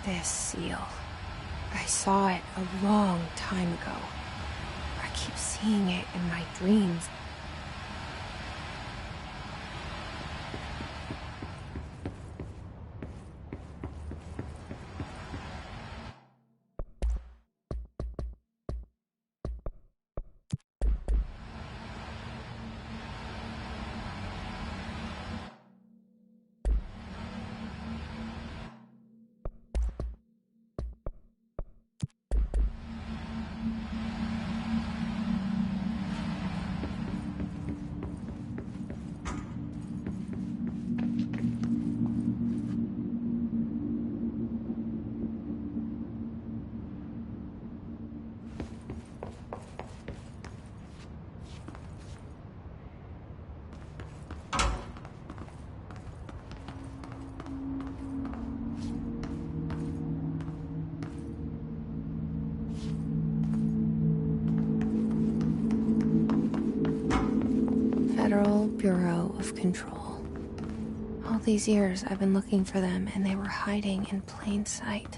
This seal. I saw it a long time ago. I keep seeing it in my dreams. Federal Bureau of Control. All these years I've been looking for them, and they were hiding in plain sight.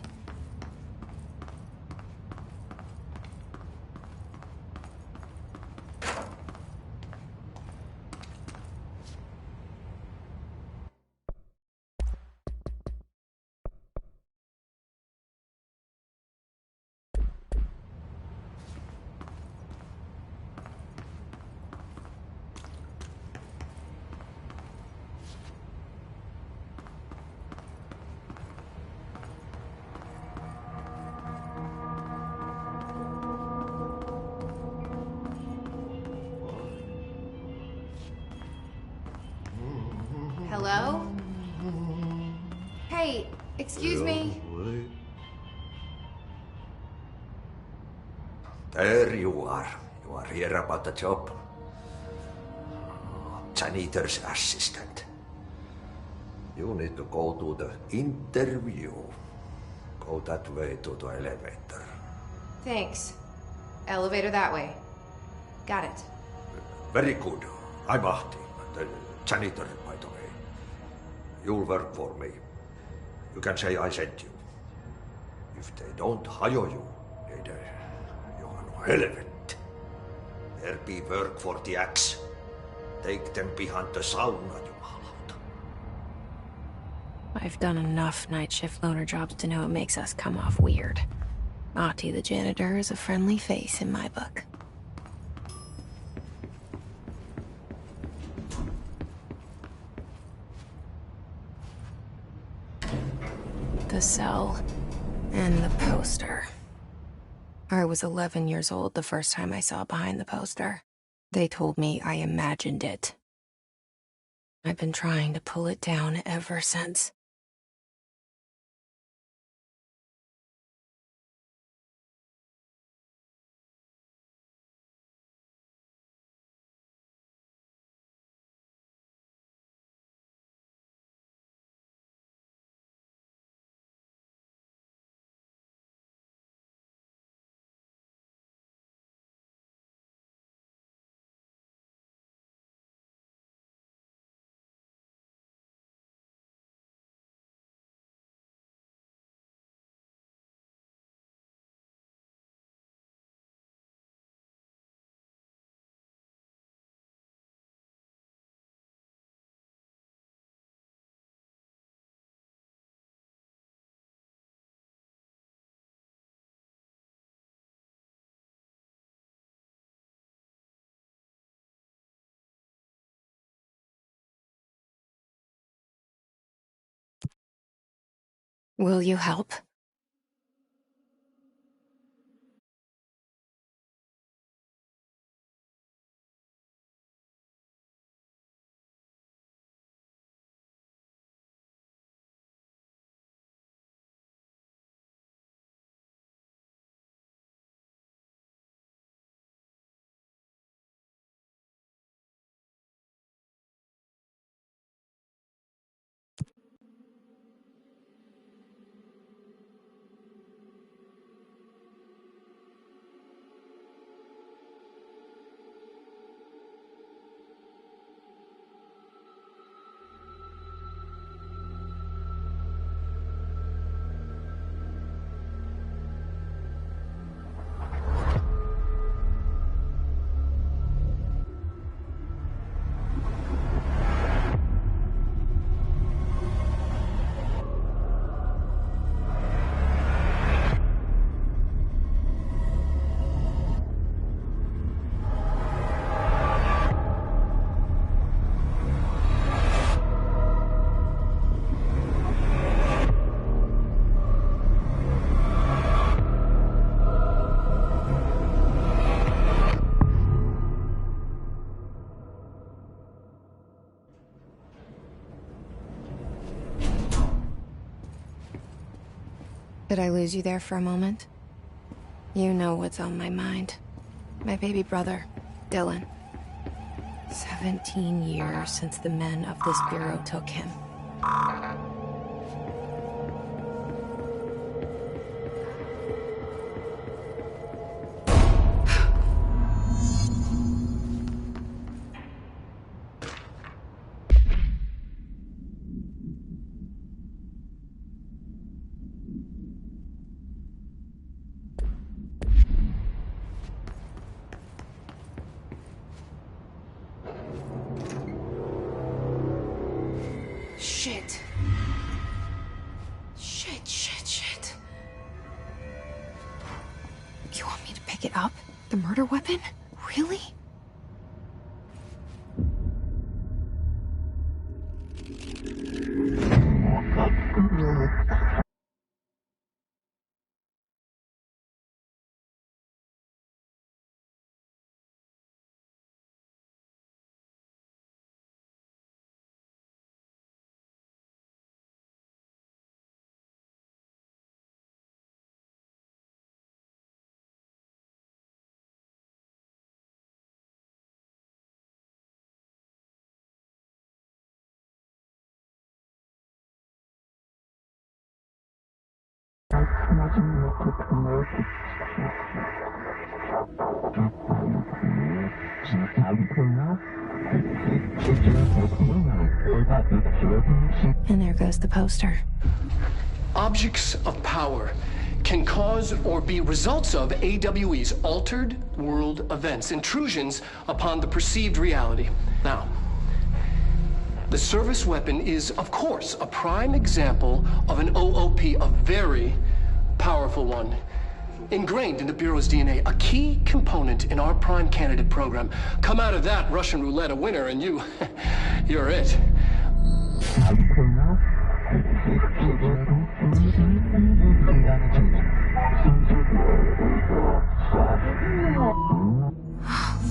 Hello? Hey, excuse me. There you are. You are here about the job. Janitor's assistant. You need to go to the interview. Go that way to the elevator. Thanks. Elevator that way. Got it. Very good. I'm Ahti, the janitor, by the way. You'll work for me. You can say I sent you. If they don't hire you, you're no helvet. There be work for the axe. Take them behind the sauna, jumalauta. I've done enough night shift loner jobs to know it makes us come off weird. Ahti the janitor is a friendly face in my book. The cell and the poster. I was 11 years old the first time I saw behind the poster. They told me I imagined it. I've been trying to pull it down ever since. Will you help? Did I lose you there for a moment? You know what's on my mind. My baby brother, Dylan. 17 years since the men of this bureau took him. Shit. Shit. You want me to pick it up? The murder weapon? Really? And there goes the poster. Objects of power can cause or be results of AWE's altered world events, intrusions upon the perceived reality. Now, the service weapon is, of course, a prime example of an OOP, a very powerful one, ingrained in the Bureau's DNA, a key component in our prime candidate program. Come out of that Russian roulette a winner, and you're it.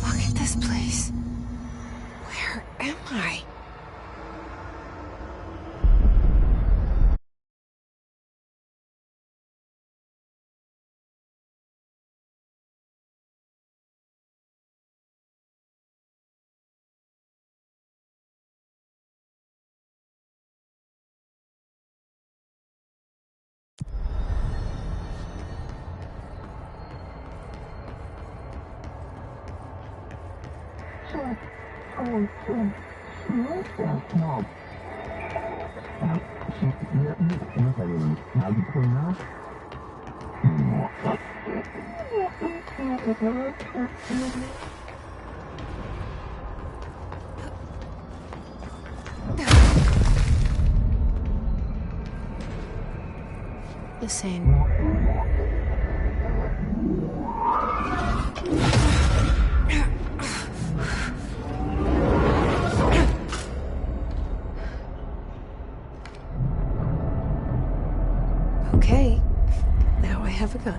Look at this place. Where am I? The same. Okay, now I have a gun.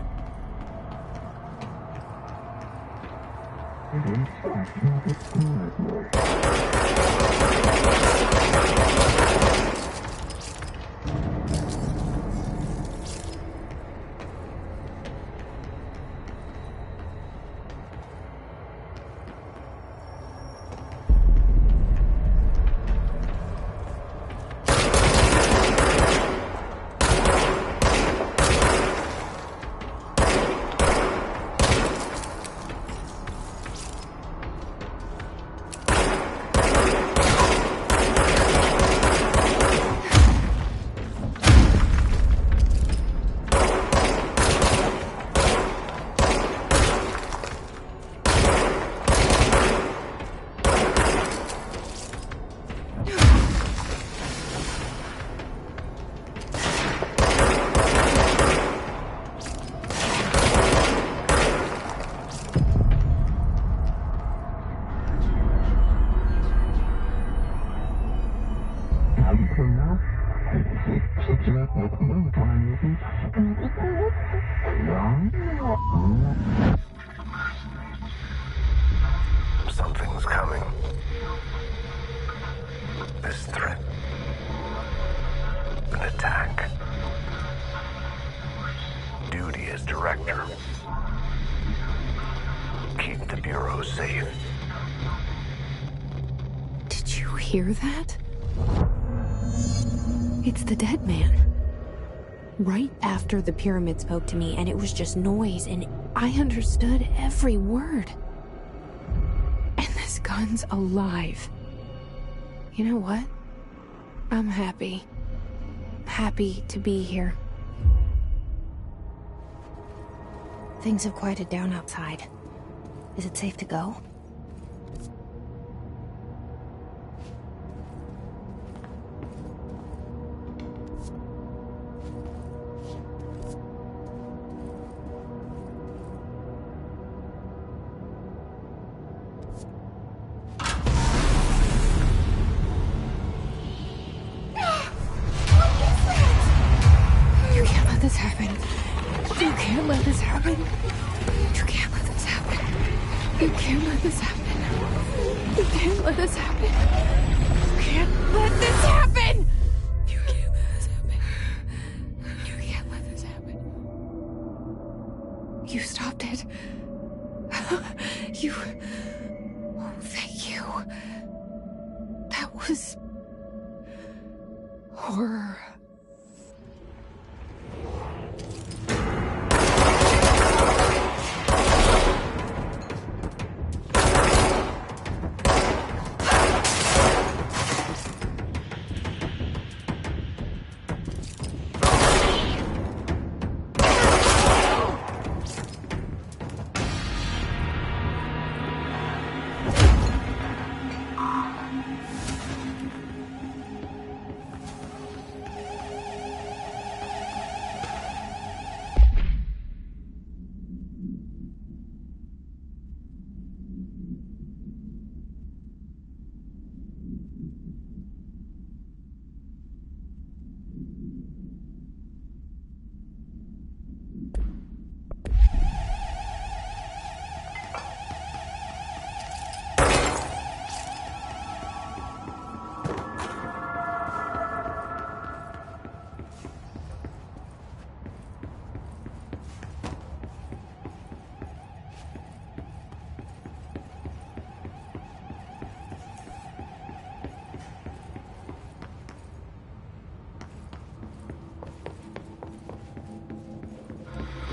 hear that? It's the dead man. Right after the pyramid spoke to me, and it was just noise, and I understood every word. And this gun's alive. You know what? I'm happy. Happy to be here. Things have quieted down outside. Is it safe to go? You stopped it. You... Oh, thank you. That was... horror.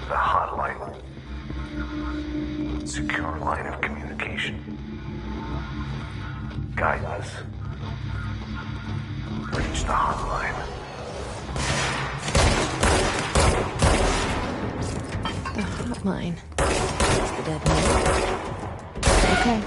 The hotline. Secure line of communication. Guidance. Reach the hotline. The hotline. It's the dead man. Okay.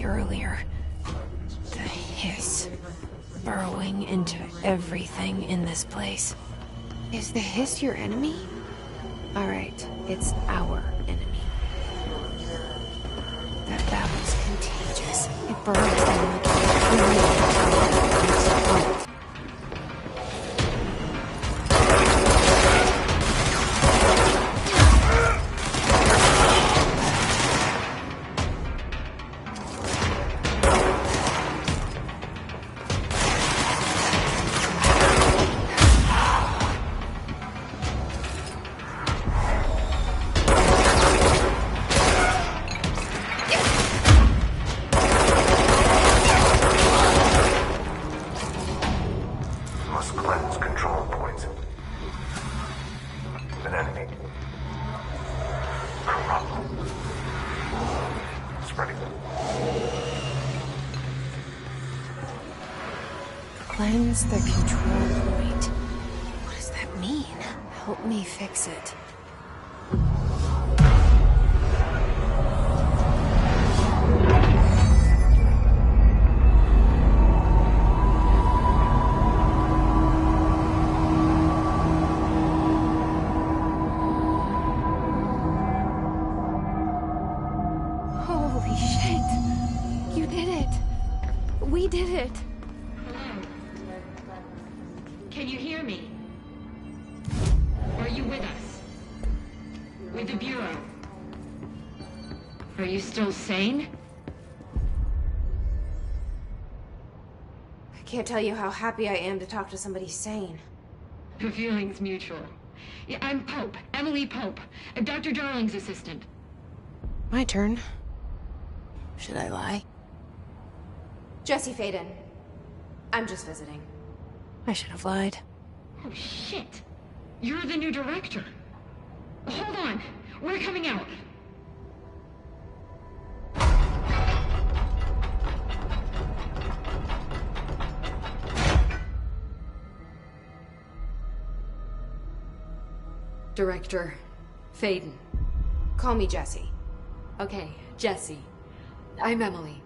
me earlier. The hiss. Burrowing into everything in this place. Is the hiss your enemy? Alright, it's our enemy. That battle's contagious. It burrows them like a Must cleanse control points. An enemy. Corrupt. Spreading. Cleanse the control point. What does that mean? Help me fix it. Holy shit! You did it! We did it! Hello? Can you hear me? Are you with us? With the Bureau? Are you still sane? I can't tell you how happy I am to talk to somebody sane. The feeling's mutual. Yeah, I'm Pope, Emily Pope, Dr. Darling's assistant. My turn. Should I lie? Jesse Faden. I'm just visiting. I should have lied. Oh, shit. You're the new director. Hold on. We're coming out. Director Faden. Call me Jesse. Okay, Jesse. I'm Emily.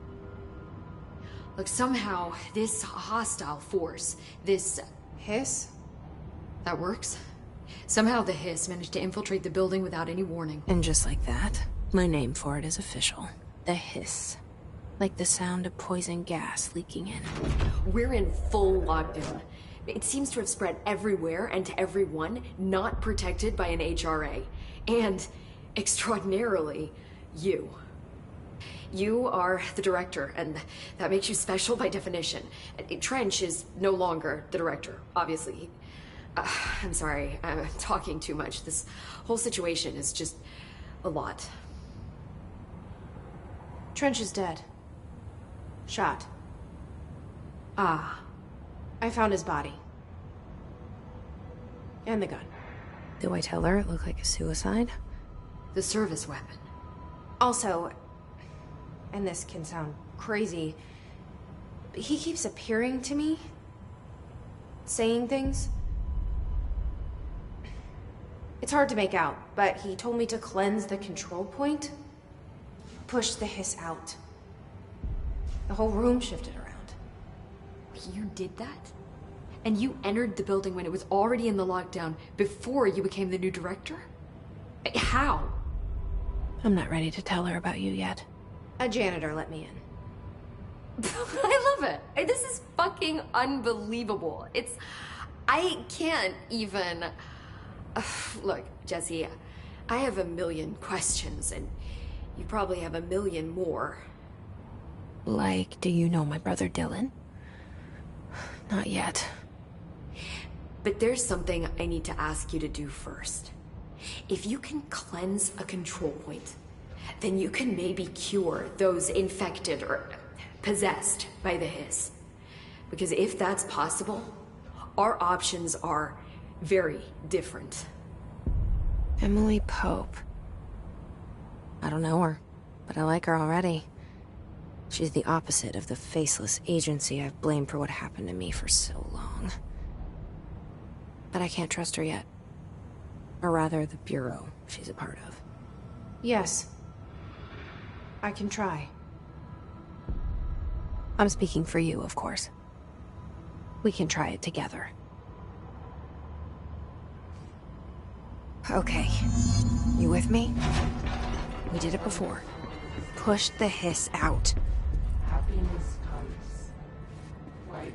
Look, somehow this hostile force, this Hiss? that works. Somehow the hiss managed to infiltrate the building without any warning. And just like that, my name for it is official. The hiss. Like the sound of poison gas leaking in. We're in full lockdown. It seems to have spread everywhere and to everyone not protected by an HRA. And, extraordinarily, you. You are the director, and that makes you special by definition. Trench is no longer the director, obviously. I'm sorry, I'm talking too much. This whole situation is just a lot. Trench is dead. Shot. Ah. I found his body. And the gun. Do I tell her it looked like a suicide? The service weapon. Also, and this can sound crazy, but he keeps appearing to me. Saying things. It's hard to make out, but he told me to cleanse the control point. Push the hiss out. The whole room shifted around. You did that? And you entered the building when it was already in the lockdown before you became the new director? How? I'm not ready to tell her about you yet. A janitor let me in. I love it. This is fucking unbelievable. I can't even... Look, Jesse, I have a million questions, and you probably have a million more. Like, do you know my brother Dylan? Not yet. But there's something I need to ask you to do first. If you can cleanse a control point, then you can maybe cure those infected or possessed by the hiss. Because if that's possible, our options are very different. Emily Pope. I don't know her, but I like her already. She's the opposite of the faceless agency I've blamed for what happened to me for so long. But I can't trust her yet. Or rather, the Bureau she's a part of. Yes. I can try. I'm speaking for you, of course. We can try it together. Okay. You with me? We did it before. Push the hiss out. Happiness comes. White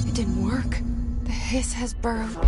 It didn't work. The hiss has burrowed.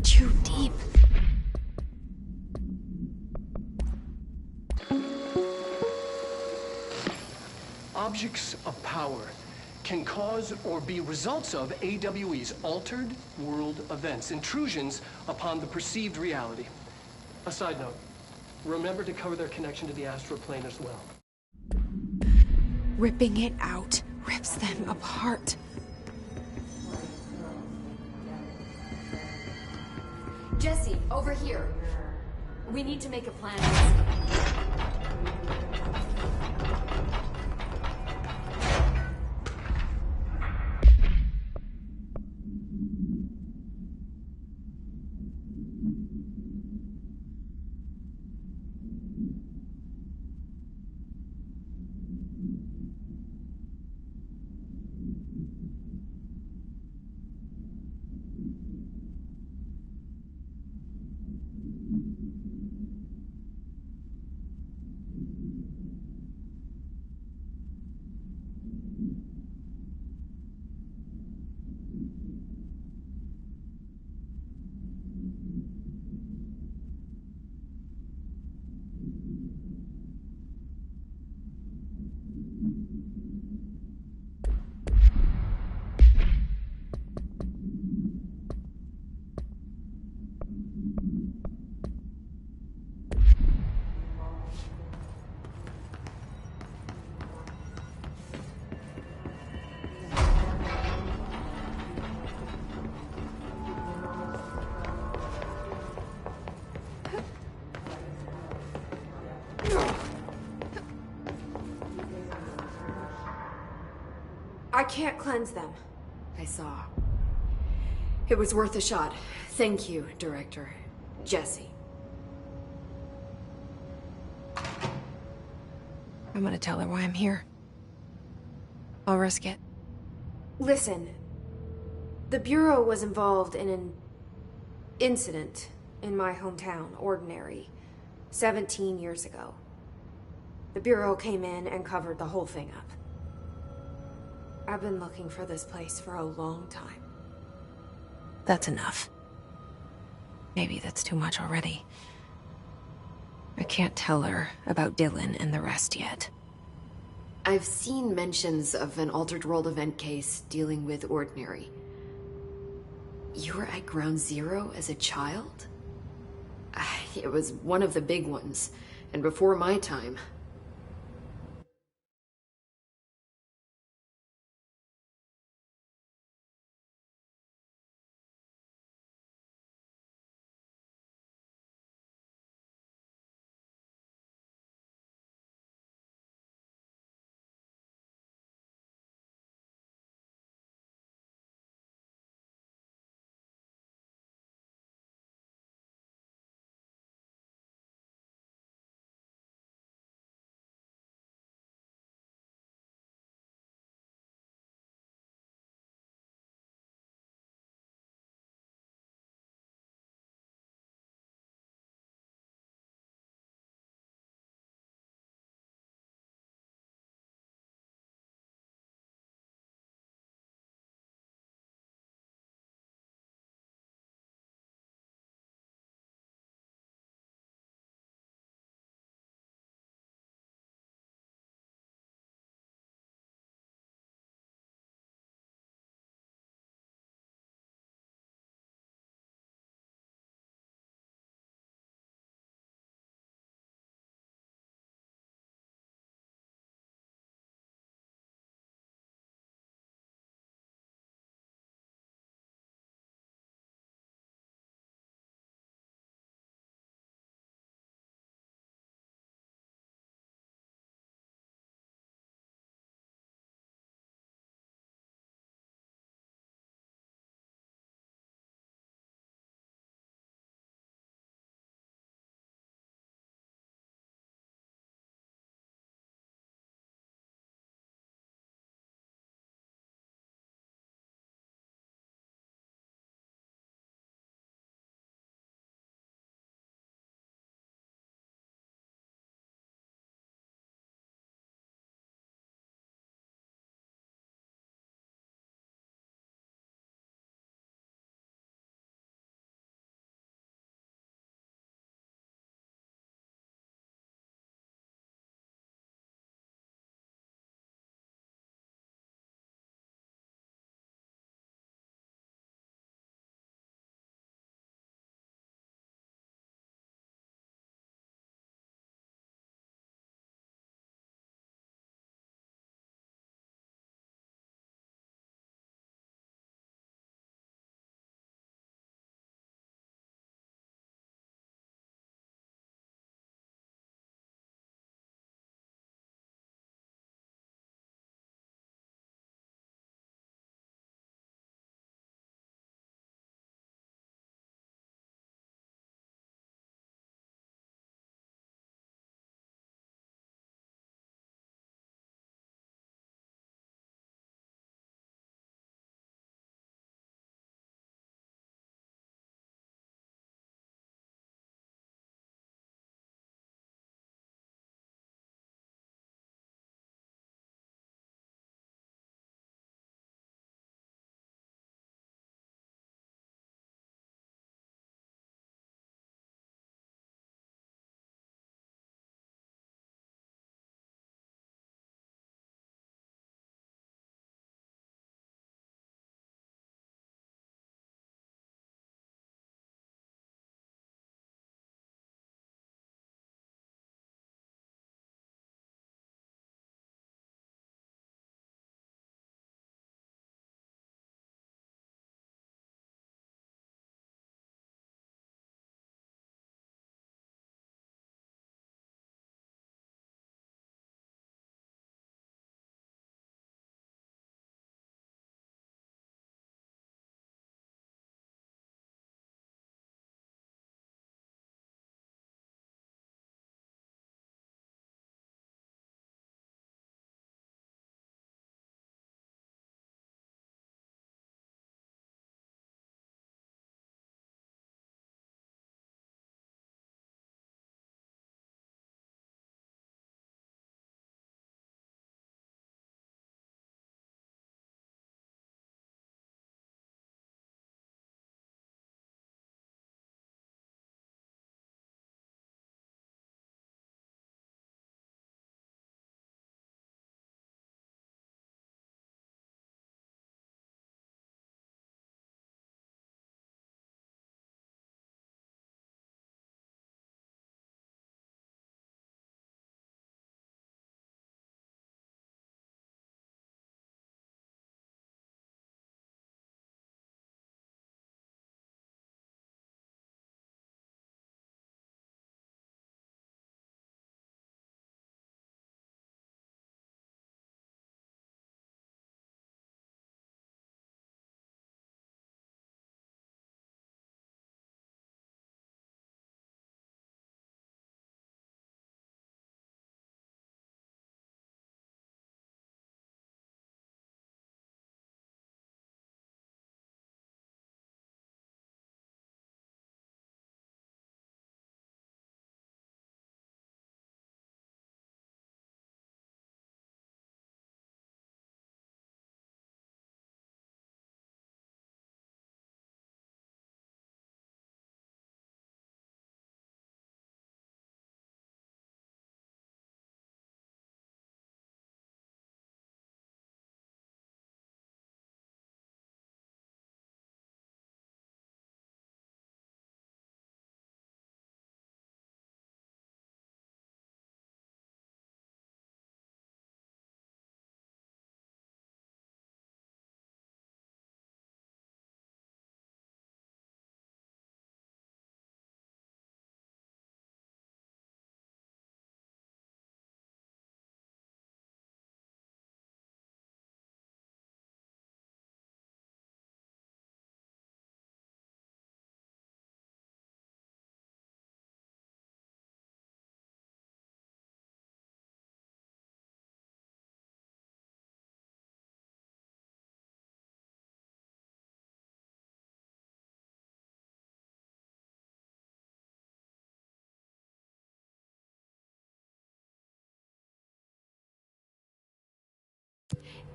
Too deep. Objects of power can cause or be results of AWE's altered world events, intrusions upon the perceived reality. A side note, remember to cover their connection to the astral plane as well. Ripping it out rips them apart. Jesse, over here. We need to make a plan. I can't cleanse them. I saw. It was worth a shot. Thank you, Director. Jesse. I'm gonna tell her why I'm here. I'll risk it. Listen. The Bureau was involved in an incident in my hometown, Ordinary, 17 years ago. The Bureau came in and covered the whole thing up. I've been looking for this place for a long time. That's enough. Maybe that's too much already. I can't tell her about Dylan and the rest yet. I've seen mentions of an Altered World event case dealing with Ordinary. You were at Ground Zero as a child? It was one of the big ones, and before my time.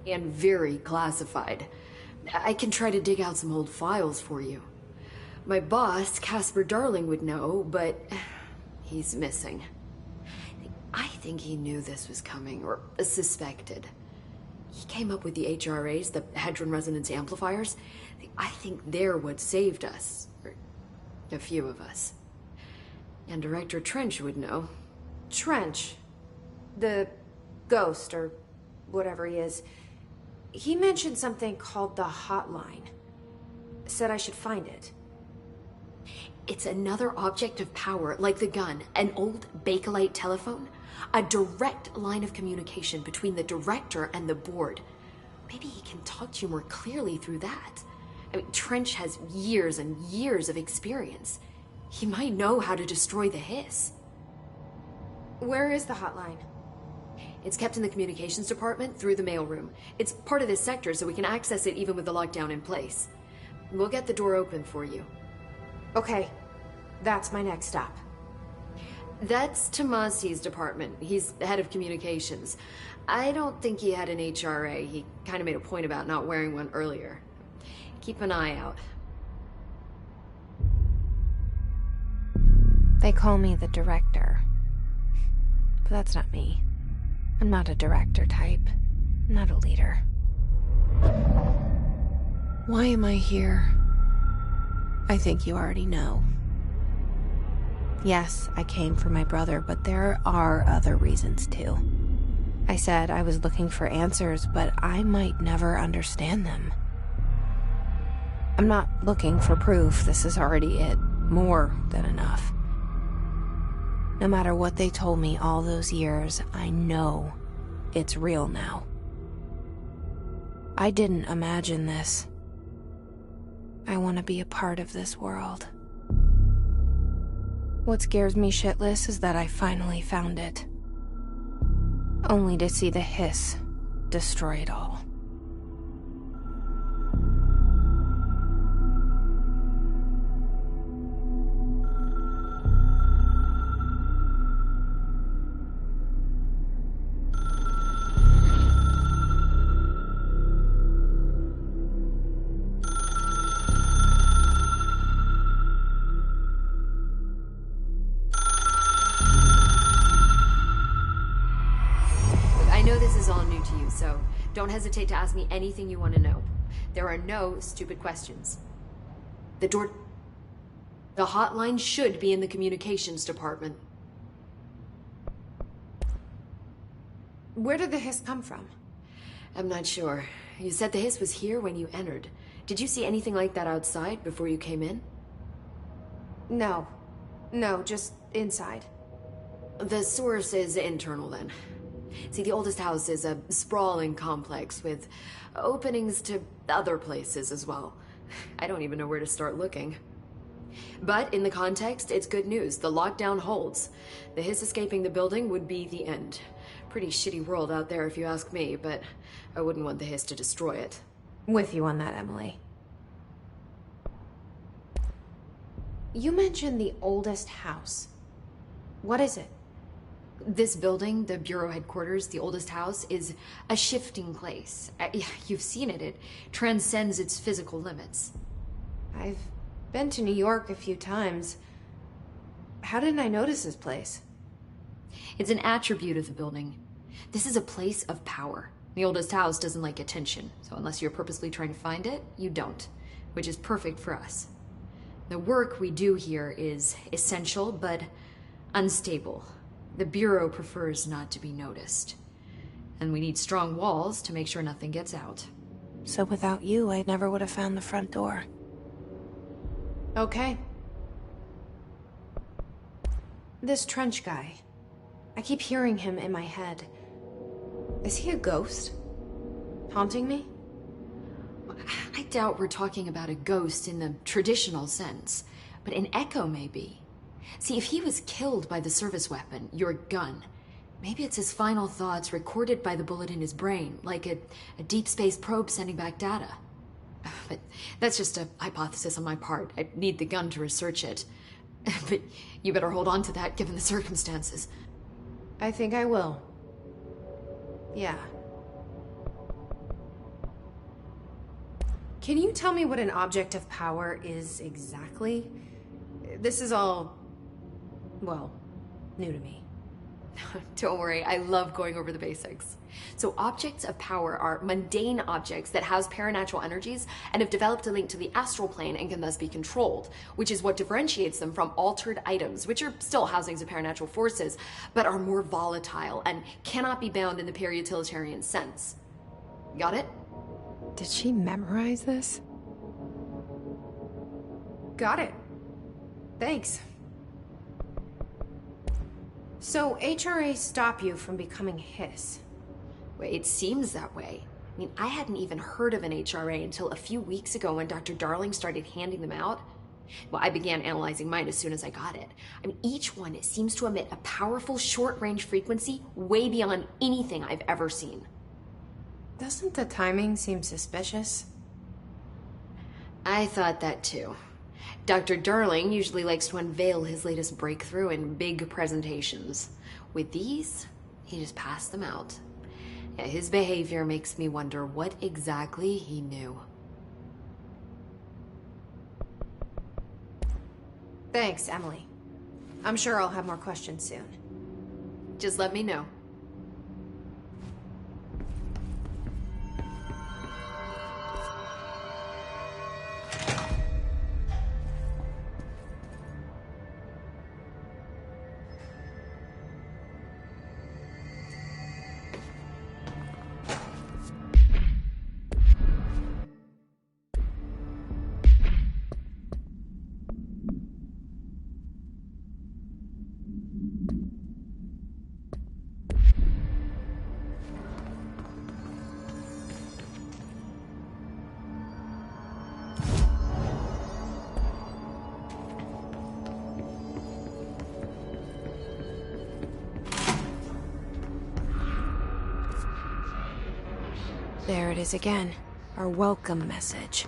And very classified. I can try to dig out some old files for you. My boss, Casper Darling, would know, but he's missing. I think he knew this was coming, or suspected. He came up with the HRAs, the Hadron Resonance Amplifiers. I think they're what saved us. Or a few of us. And Director Trench would know. Trench. The ghost, or whatever he is. He mentioned something called the Hotline. Said I should find it. It's another object of power, like the gun, an old Bakelite telephone. A direct line of communication between the director and the board. Maybe he can talk to you more clearly through that. I mean, Trench has years and years of experience. He might know how to destroy the Hiss. Where is the Hotline? It's kept in the communications department through the mailroom. It's part of this sector, so we can access it even with the lockdown in place. We'll get the door open for you. Okay, that's my next stop. That's Tomasi's department. He's head of communications. I don't think he had an HRA. He kind of made a point about not wearing one earlier. Keep an eye out. They call me the director. But that's not me. I'm not a director type. I'm not a leader. Why am I here? I think you already know. Yes, I came for my brother, but there are other reasons too. I said I was looking for answers, but I might never understand them. I'm not looking for proof. This is already it. More than enough. No matter what they told me all those years, I know it's real now. I didn't imagine this. I want to be a part of this world. What scares me shitless is that I finally found it. Only to see the Hiss destroy it all. So don't hesitate to ask me anything you want to know. There are no stupid questions. The hotline should be in the communications department. Where did the Hiss come from? I'm not sure. You said the Hiss was here when you entered. Did you see anything like that outside before you came in? No. No, just inside. The source is internal then. See, the oldest house is a sprawling complex with openings to other places as well. I don't even know where to start looking. But in the context, it's good news. The lockdown holds. The Hiss escaping the building would be the end. Pretty shitty world out there if you ask me, but I wouldn't want the Hiss to destroy it. With you on that, Emily. You mentioned the oldest house. What is it? This building, the Bureau headquarters, the oldest house, is a shifting place. You've seen it. It transcends its physical limits. I've been to New York a few times. How didn't I notice this place? It's an attribute of the building. This is a place of power. The oldest house doesn't like attention, so unless you're purposely trying to find it, you don't, which is perfect for us. The work we do here is essential, but unstable. The Bureau prefers not to be noticed. And we need strong walls to make sure nothing gets out. So without you, I never would have found the front door. Okay. This Trench guy. I keep hearing him in my head. Is he a ghost? Haunting me? I doubt we're talking about a ghost in the traditional sense, but an echo maybe. See, if he was killed by the service weapon, your gun, maybe it's his final thoughts recorded by the bullet in his brain, like a deep space probe sending back data. But that's just a hypothesis on my part. I need the gun to research it. But you better hold on to that given the circumstances. I think I will. Yeah. Can you tell me what an object of power is exactly? This is all, well, new to me. Don't worry, I love going over the basics. So objects of power are mundane objects that house paranatural energies and have developed a link to the astral plane and can thus be controlled, which is what differentiates them from altered items, which are still housings of paranatural forces, but are more volatile and cannot be bound in the pure utilitarian sense. Got it? Did she memorize this? Got it. Thanks. So HRA stop you from becoming Hiss? Well, it seems that way. I mean, I hadn't even heard of an HRA until a few weeks ago when Dr. Darling started handing them out. Well, I began analyzing mine as soon as I got it. I mean, each one seems to emit a powerful short-range frequency way beyond anything I've ever seen. Doesn't the timing seem suspicious? I thought that too. Dr. Darling usually likes to unveil his latest breakthrough in big presentations. With these, he just passed them out. Yeah, his behavior makes me wonder what exactly he knew. Thanks, Emily. I'm sure I'll have more questions soon. Just let me know. There it is again. Our welcome message.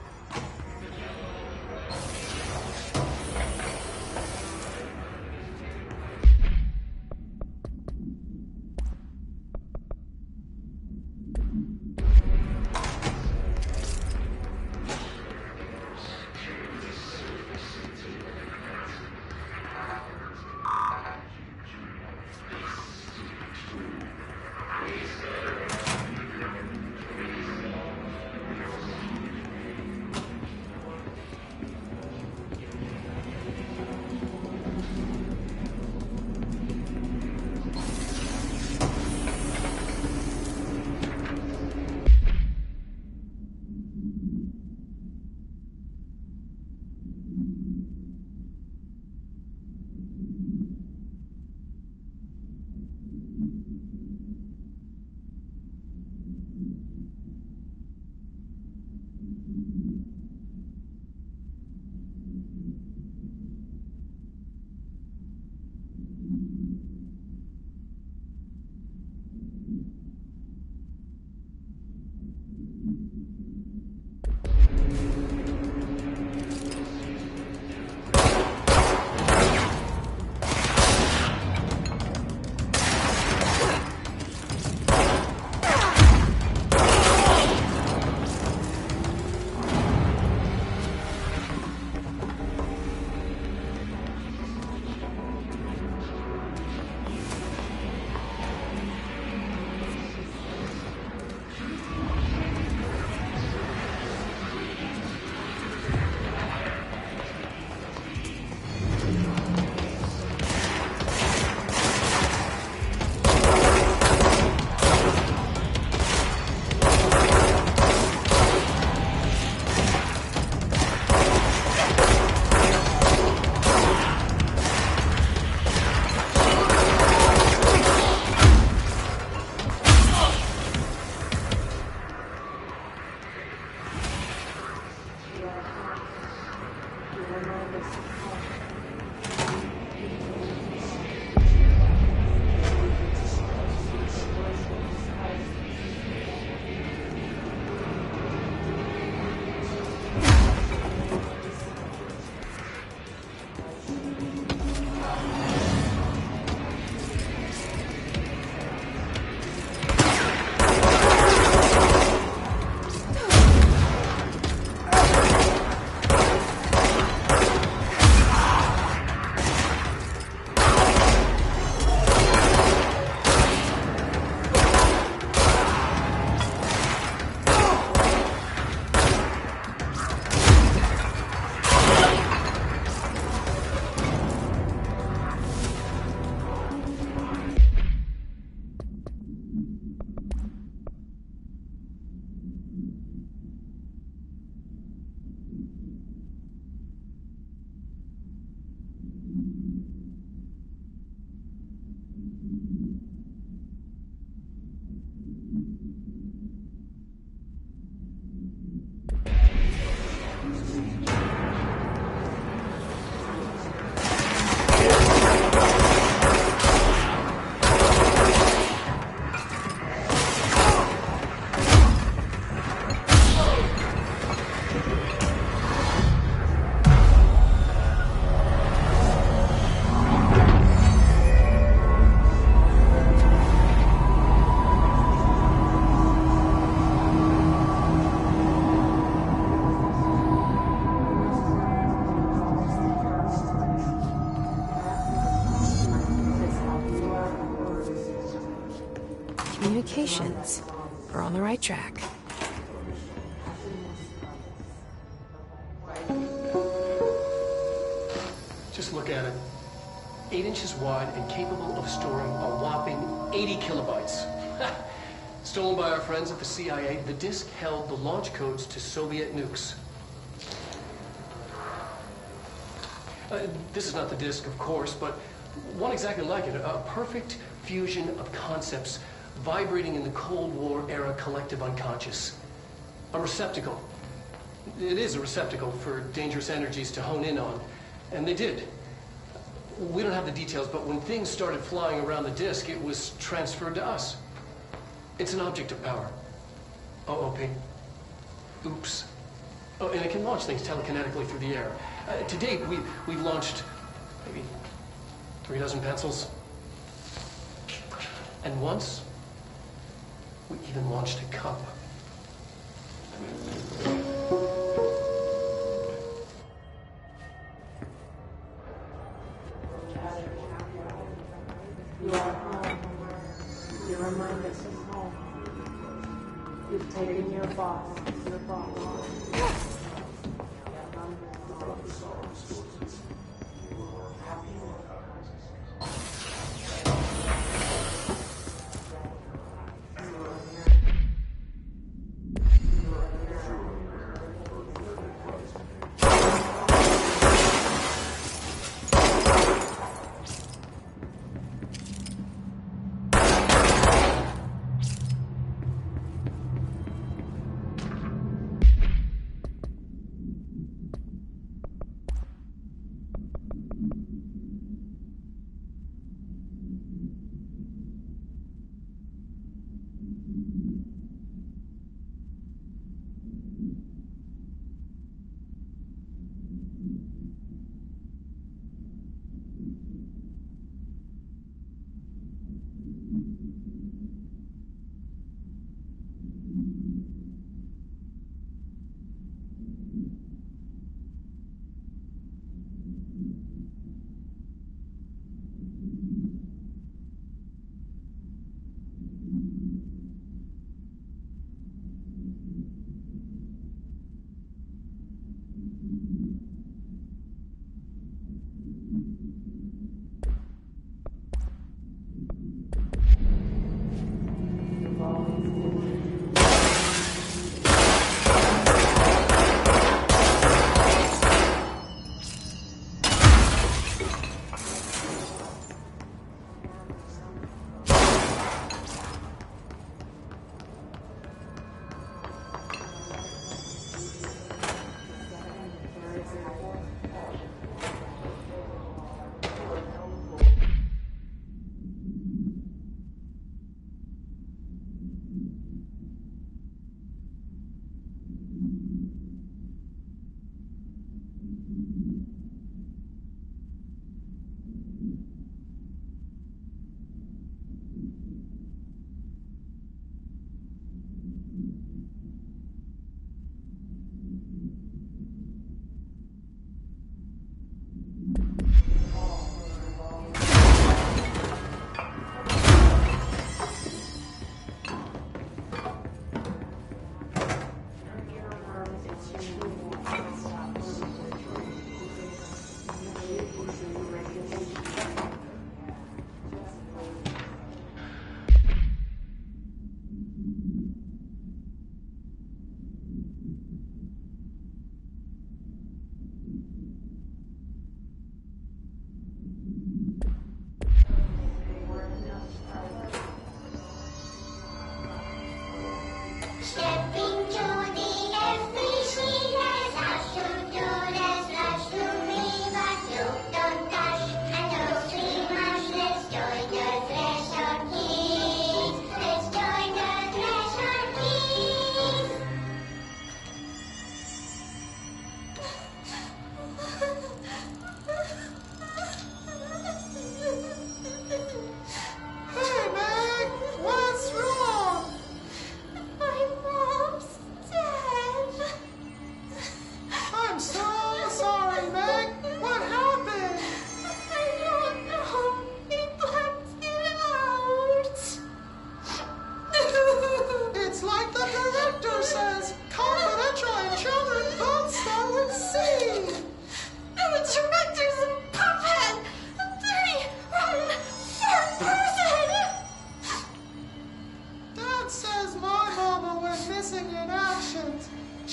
Congratulations. We're on the right track. Just look at it. 8 inches wide and capable of storing a whopping 80 kilobytes. Stolen by our friends at the CIA, the disk held the launch codes to Soviet nukes. This is not the disk, of course, but one exactly like it. A perfect fusion of concepts vibrating in the Cold War era collective unconscious. A receptacle. It is a receptacle for dangerous energies to hone in on. And they did. We don't have the details, but when things started flying around the disk, it was transferred to us. It's an object of power. OOP. Oops. Oh, and it can launch things telekinetically through the air. To date, we've launched maybe 3 dozen pencils. And once, we even launched a cup. You are home. You remind us of home. You've taken your boss to the bottom line.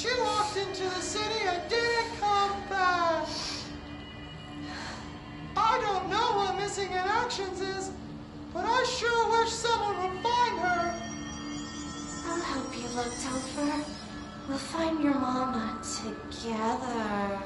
She walked into the city and didn't come back. I don't know what missing in actions is, but I sure wish someone would find her. I'll help you look, Topher. We'll find your mama together.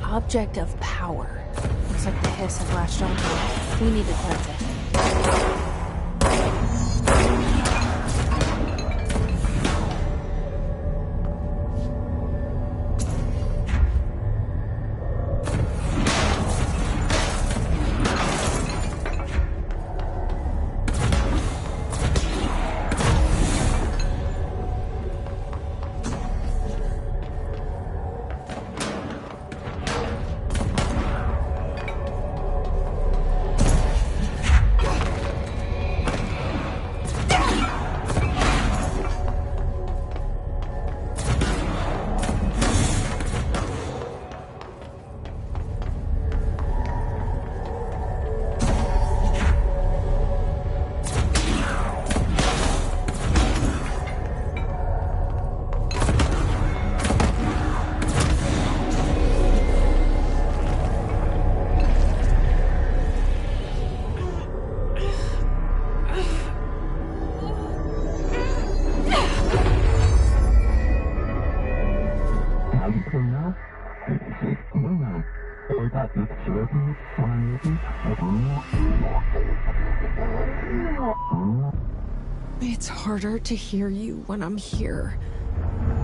Object of power. Looks like the hiss has latched on to it. We need to cleanse it. It's harder to hear you when I'm here.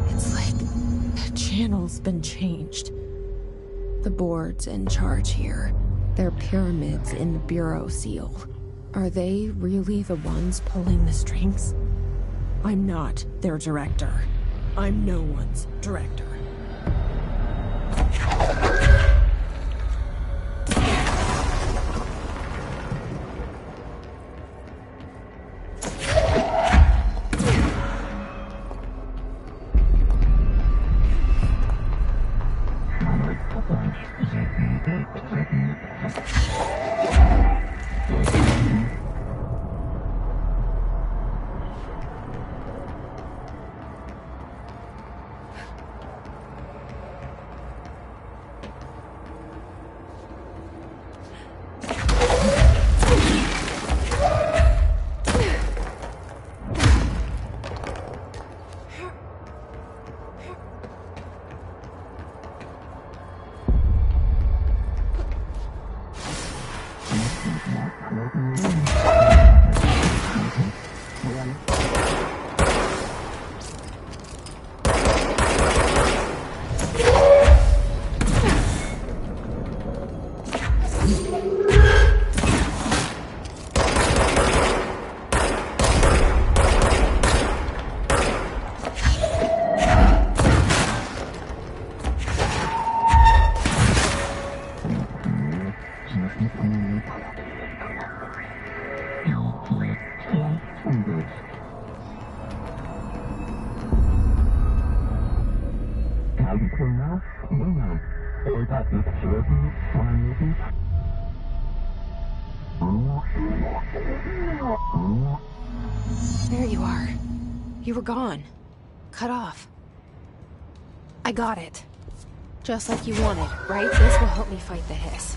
It's like the channel's been changed. The board's in charge here. They're pyramids in the Bureau seal. Are they really the ones pulling the strings? I'm not their director. I'm no one's director. There you are. You were gone. Cut off. I got it. Just like you wanted, right? This will help me fight the hiss.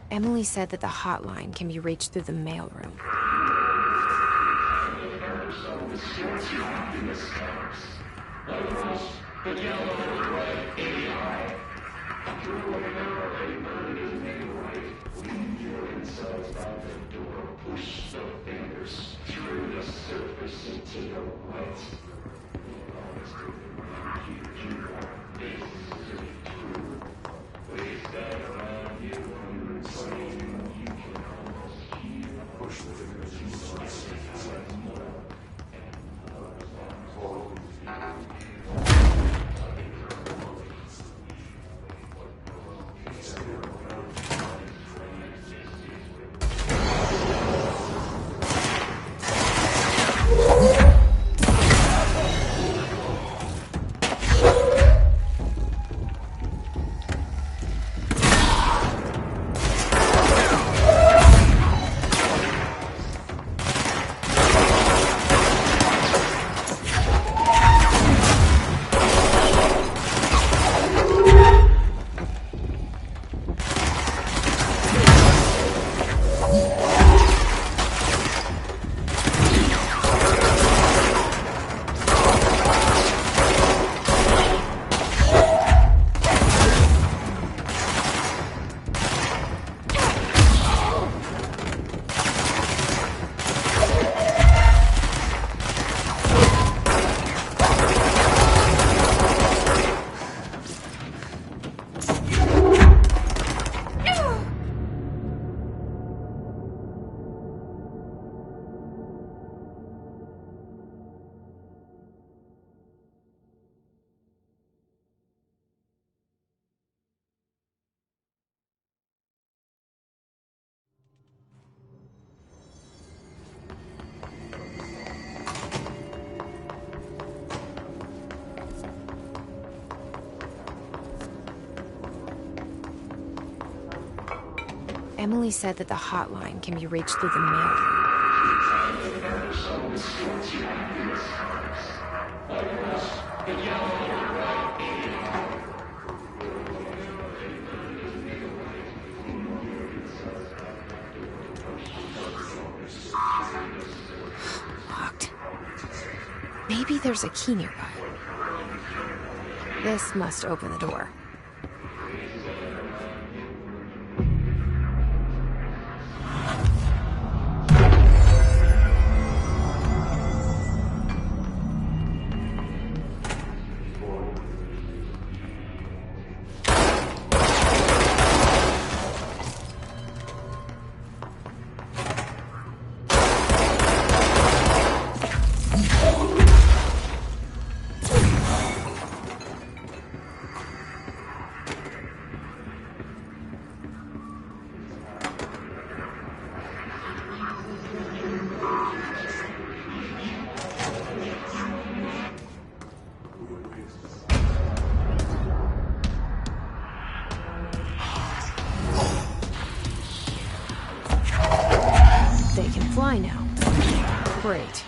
Emily said that the hotline can be reached through the mailroom. Emily said that the hotline can be reached through the mailroom. Locked. Maybe there's a key nearby. This must open the door. They can fly now. Great.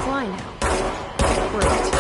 Fly now. Great.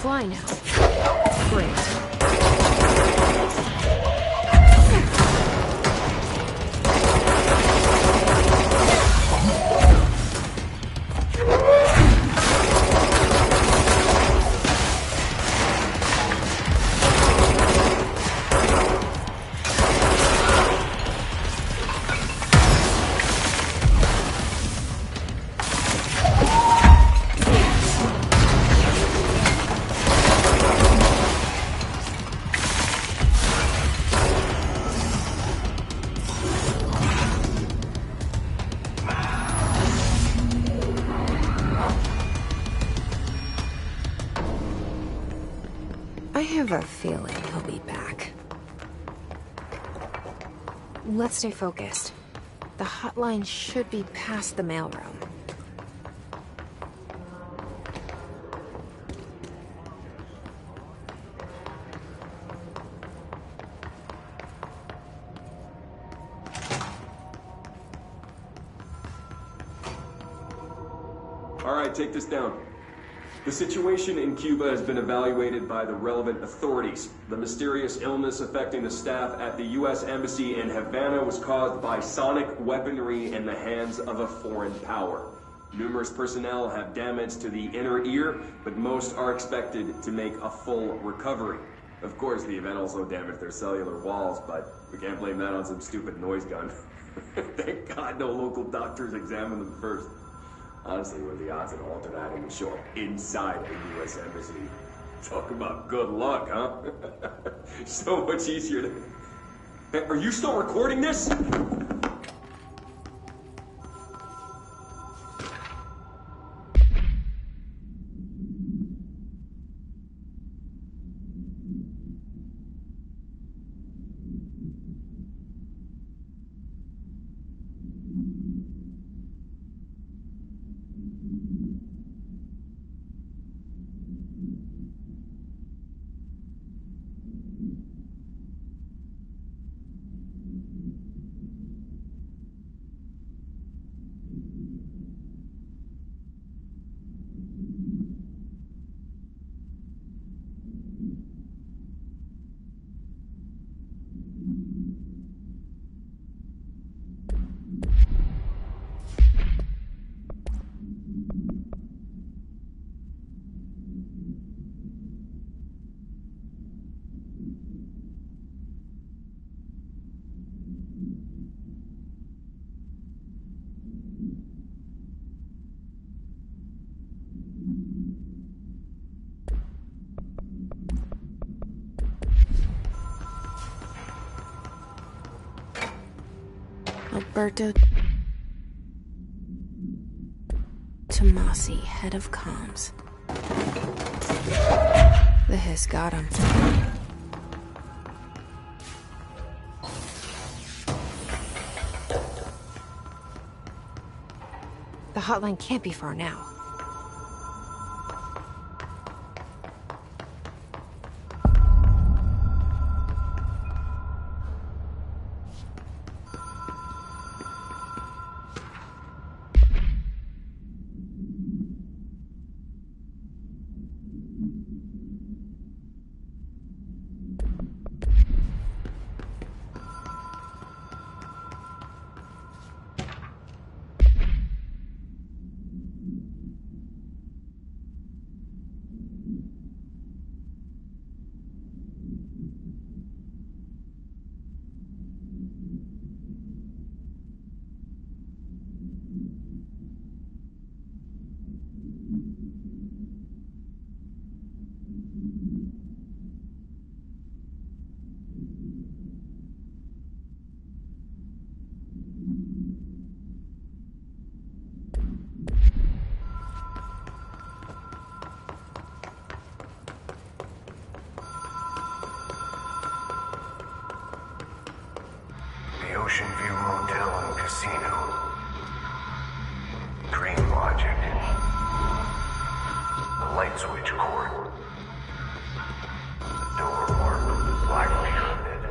Fly now. Great. I have a feeling he'll be back. Let's stay focused. The hotline should be past the mailroom. All right, take this down. The situation in Cuba has been evaluated by the relevant authorities. The mysterious illness affecting the staff at the U.S. Embassy in Havana was caused by sonic weaponry in the hands of a foreign power. Numerous personnel have damage to the inner ear, but most are expected to make a full recovery. Of course, the event also damaged their cellular walls, but we can't blame that on some stupid noise gun. Thank God no local doctors examined them first. Honestly, what are the odds that an alternate item would show up inside a U.S. Embassy? Talk about good luck, huh? So much easier to... Hey, are you still recording this? Berto Tomasi, head of comms. The hiss got him. The hotline can't be far now. Ocean View Motel and Casino. Dream Logic. The light switch court. The door marked Black Pyramid.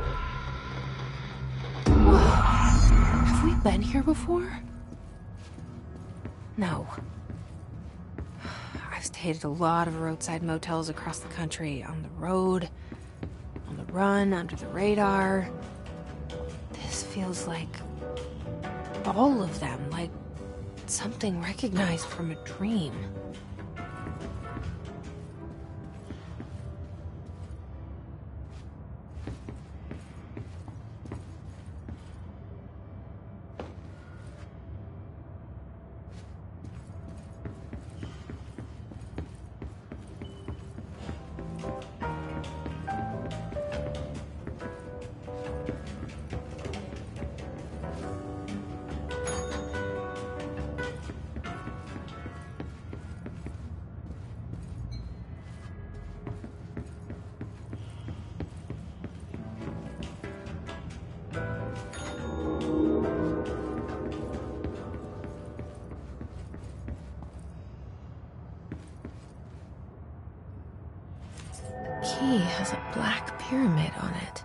Whoa. Have we been here before? No. I've stayed at a lot of roadside motels across the country, on the road, on the run, under the radar. This feels like all of them, like something recognized from a dream. Key has a black pyramid on it.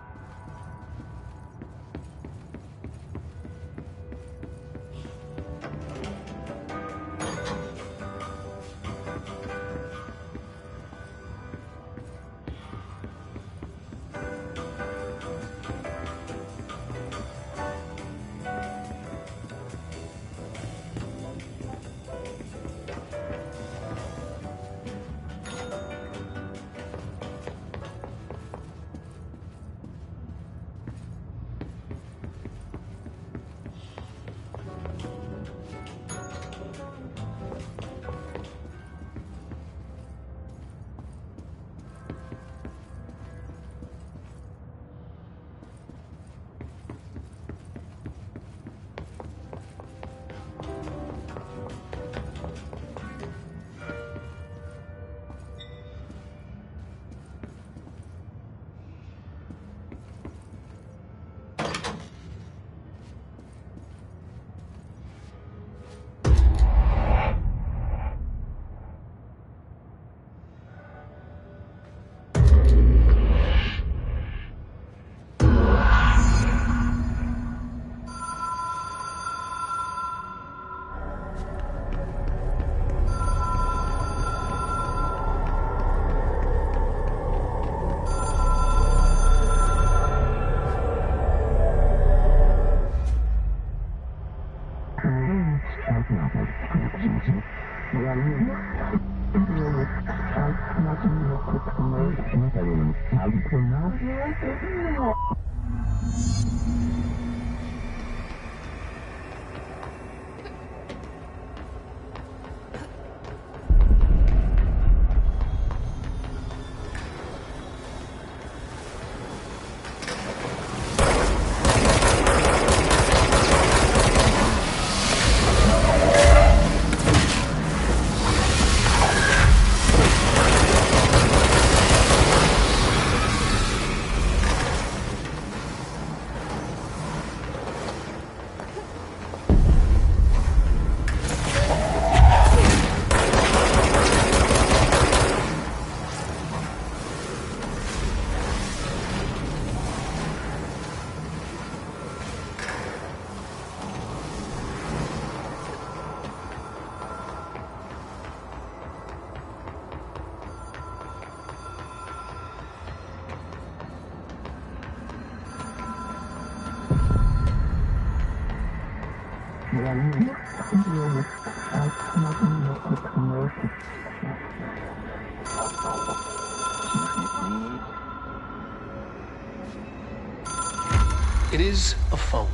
It is a phone.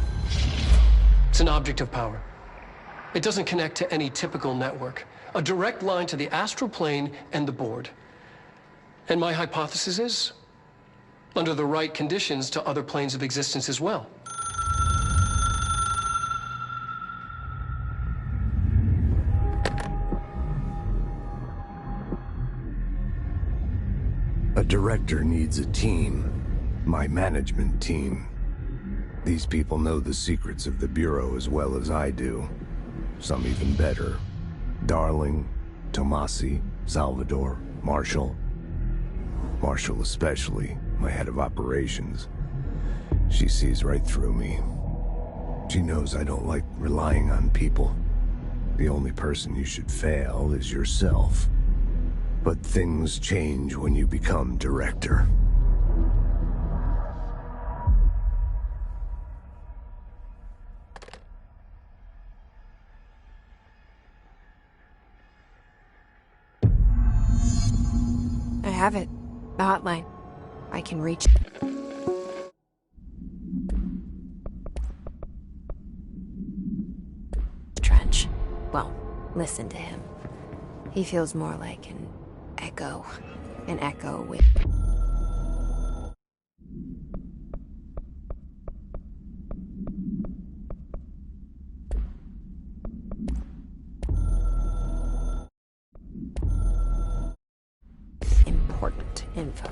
It's an object of power. It doesn't connect to any typical network. A direct line to the astral plane and the board. And my hypothesis is, under the right conditions, to other planes of existence as well. A director needs a team. My management team. These people know the secrets of the Bureau as well as I do. Some even better. Darling, Tomasi, Salvador, Marshall. Marshall especially, my head of operations. She sees right through me. She knows I don't like relying on people. The only person you should fail is yourself. But things change when you become director. I have it. The hotline. I can reach... Trench. Well, listen to him. He feels more like an echo. An echo with... important info.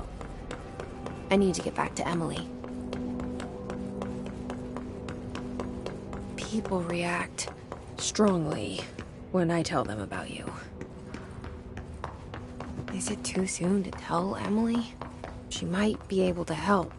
I need to get back to Emily. People react strongly when I tell them about you. Is it too soon to tell Emily? She might be able to help.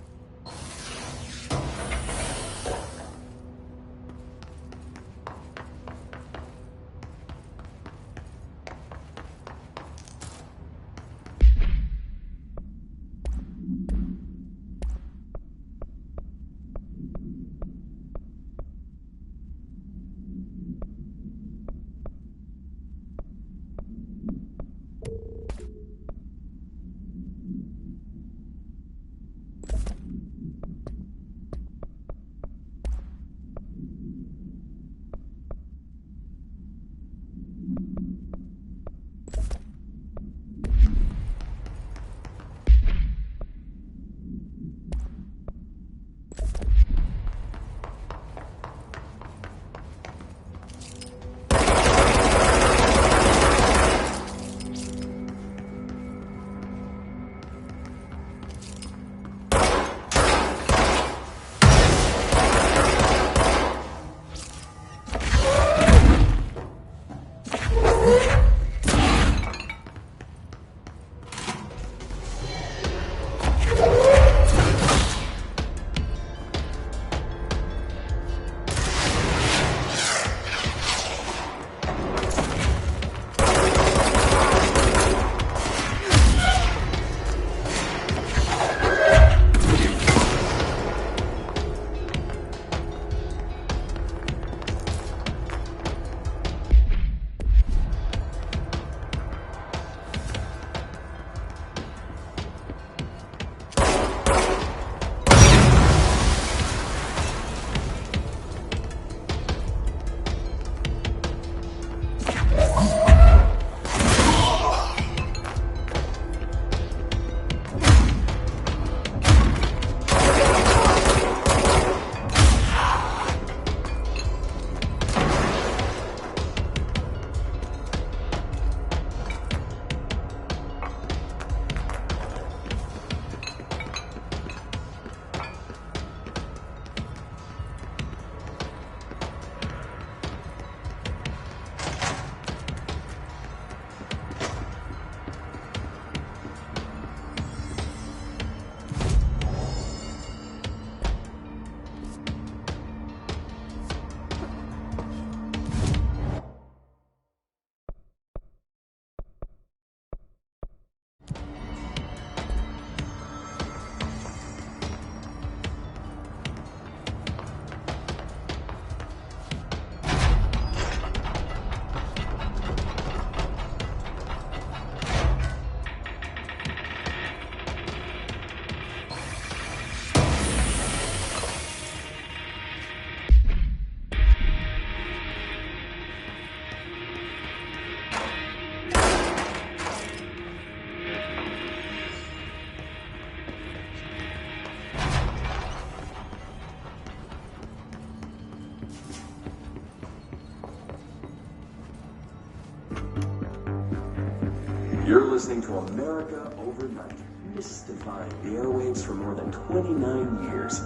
You're listening to America Overnight, mystifying the airwaves for more than 29 years.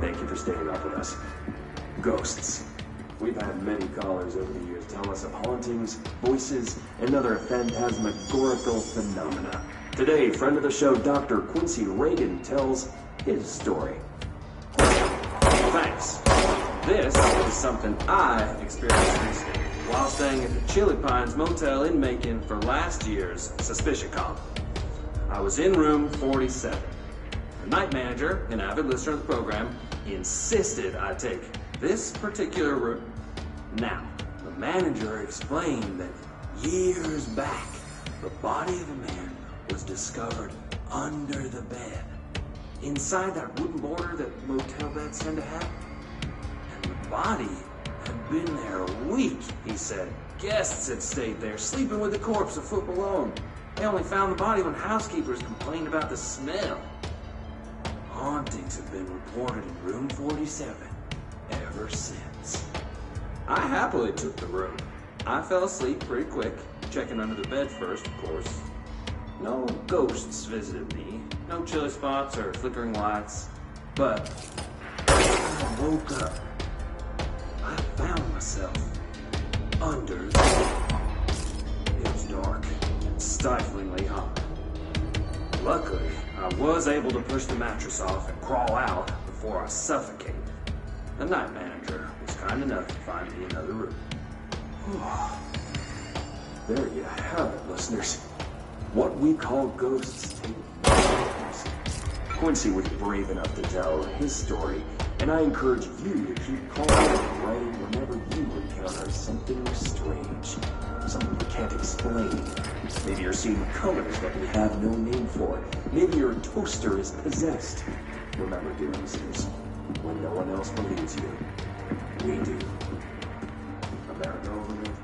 Thank you for staying up with us. Ghosts. We've had many callers over the years tell us of hauntings, voices, and other phantasmagorical phenomena. Today, friend of the show, Dr. Quincy Reagan, tells his story. Thanks. This is something I experienced recently while staying at the Chili Pines Motel in Macon for last year's SuspiciaCon. I was in room 47. The night manager, an avid listener of the program, insisted I take this particular room. Now, the manager explained that years back, the body of a man was discovered under the bed, inside that wooden border that motel beds tend to have. And the body had been there a week, he said. Guests had stayed there, sleeping with the corpse a foot below. They only found the body when housekeepers complained about the smell. Hauntings have been reported in room 47 ever since. I happily took the room. I fell asleep pretty quick, checking under the bed first, of course. No ghosts visited me, no chilly spots or flickering lights. But when I woke up, I found myself under the bed. It was dark and stiflingly hot. Luckily, I was able to push the mattress off and crawl out before I suffocated. The night manager was kind enough to find me another room. There you have it, listeners. What we call ghosts take years. Quincy was brave enough to tell his story, and I encourage you to keep calling and writing whenever you encounter something strange, something you can't explain. Maybe you're seeing colors that we have no name for. Maybe your toaster is possessed. Remember, dear listeners, when no one else believes you, we do. America Overnight.